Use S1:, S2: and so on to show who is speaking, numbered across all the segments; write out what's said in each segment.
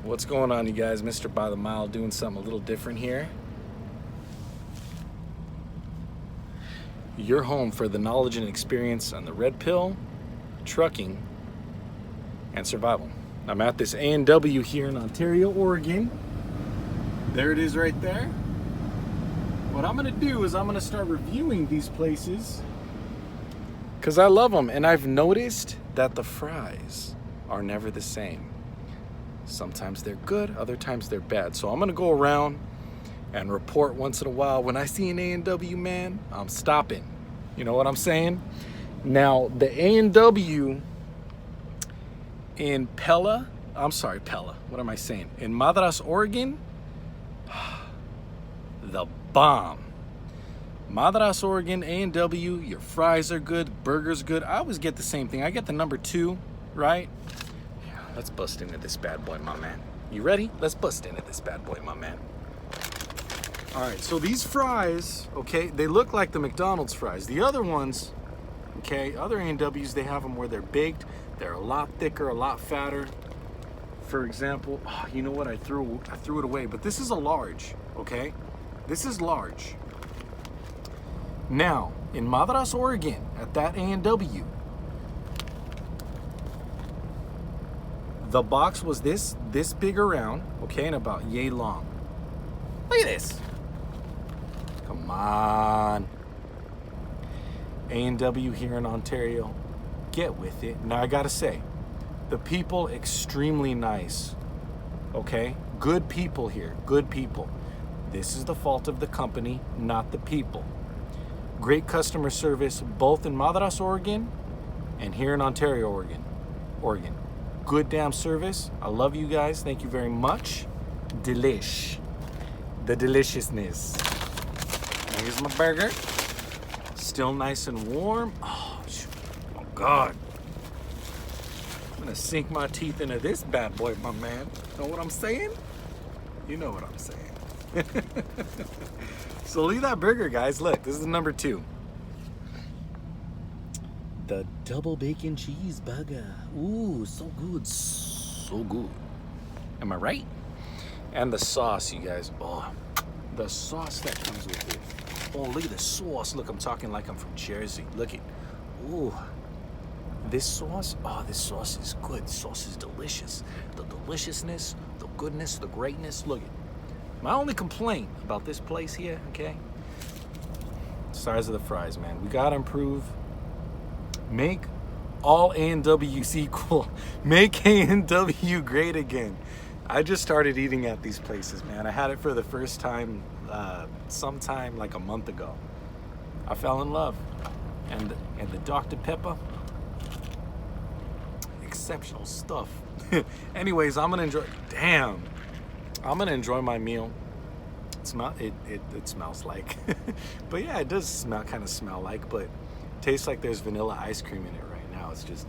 S1: What's going on, you guys? Mr. By the Mile doing something a little different here. Your home for the knowledge and experience on the red pill, trucking, and survival. I'm at this A&W here in Ontario, Oregon. There it is right there. What I'm gonna do is I'm gonna start reviewing these places because I love them, and I've noticed that the fries are never the same. Sometimes they're good, other times they're bad. So I'm gonna go around and report once in a while. When I see an A&W, man, I'm stopping. You know what I'm saying? Now, the A&W in Pella, what am I saying? In Madras, Oregon, the bomb. Madras, Oregon, A&W, your fries are good, burgers good. I always get the same thing. I get the number 2, right? Yeah, let's bust into this bad boy, my man. You ready? Let's bust into this bad boy, my man. All right, so these fries, okay, they look like the McDonald's fries. The other ones, okay, other A&Ws, they have them where they're baked. They're a lot thicker, a lot fatter. For example, oh, you know what? I threw it away, but this is a large, okay? This is large. Now, in Madras, Oregon, at that A&W, the box was this big around, okay, and about yay long. Look at this. Come on. A&W here in Ontario, get with it. Now, I gotta say, the people, extremely nice, okay? Good people here, good people. This is the fault of the company, not the people. Great customer service, both in Madras, Oregon, and here in Ontario, Oregon. Good damn service. I love you guys. Thank you very much. Delish. The deliciousness. Here's my burger. Still nice and warm. Oh, shoot. Oh God. I'm gonna sink my teeth into this bad boy, my man. Know what I'm saying? You know what I'm saying. So look at that burger, guys. Look, this is the number 2. The double bacon cheeseburger. Ooh, so good. So good. Am I right? And the sauce, you guys. Oh, the sauce that comes with it. Oh, look at the sauce. Look, I'm talking like I'm from Jersey. Look at, ooh. This sauce, oh, this sauce is good. This sauce is delicious. The deliciousness, the goodness, the greatness. Look at. My only complaint about this place here, okay? Size of the fries, man. We gotta improve. Make all A&Ws equal. Make A&W great again. I just started eating at these places, man. I had it for the first time sometime like a month ago. I fell in love. And the Dr. Pepper, exceptional stuff. Anyways, I'm gonna enjoy my meal. It smells like, but yeah, it does kind of smell like, but it tastes like there's vanilla ice cream in it right now. It's just,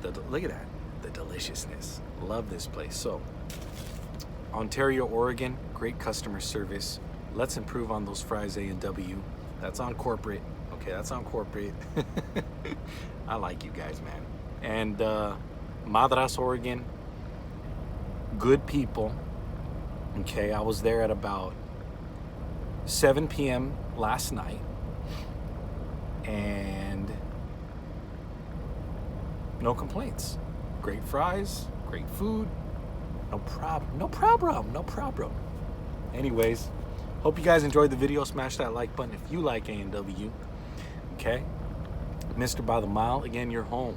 S1: look at that, the deliciousness. Love this place. So, Ontario, Oregon, great customer service. Let's improve on those fries, A&W. That's on corporate. Okay, that's on corporate. I like you guys, man. And Madras, Oregon, good people. Okay, I was there at about 7 p.m. last night, and no complaints. Great fries, great food, no problem. Anyways, hope you guys enjoyed the video. Smash that like button if you like A&W. Okay, Mr. By the Mile, again, your home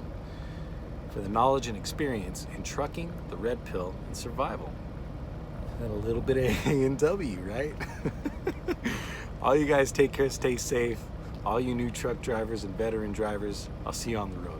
S1: for the knowledge and experience in trucking, the red pill, and survival. And a little bit of A&W, right? All you guys take care, stay safe. All you new truck drivers and veteran drivers, I'll see you on the road.